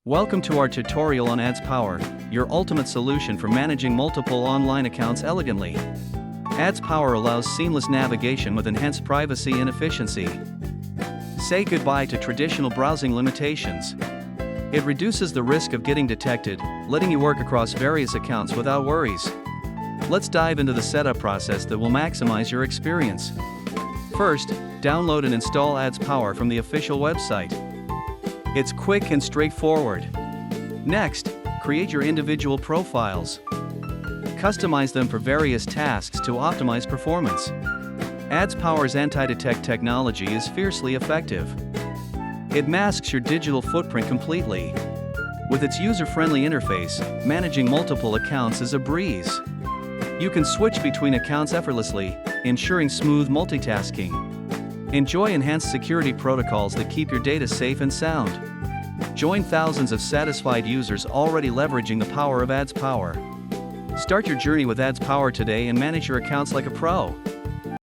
Welcome to our tutorial on AdsPower, your ultimate solution for managing multiple online accounts elegantly. AdsPower allows seamless navigation with enhanced privacy and efficiency. Say goodbye to traditional browsing limitations. It reduces the risk of getting detected, letting you work across various accounts without worries. Let's dive into the setup process that will maximize your experience. First, download and install AdsPower from the official website. It's quick and straightforward. Next, create your individual profiles. Customize them for various tasks to optimize performance. AdsPower's anti-detect technology is fiercely effective. It masks your digital footprint completely. With its user-friendly interface, managing multiple accounts is a breeze. You can switch between accounts effortlessly, ensuring smooth multitasking. Enjoy enhanced security protocols that keep your data safe and sound. Join thousands of satisfied users already leveraging the power of AdsPower. Start your journey with AdsPower today and manage your accounts like a pro.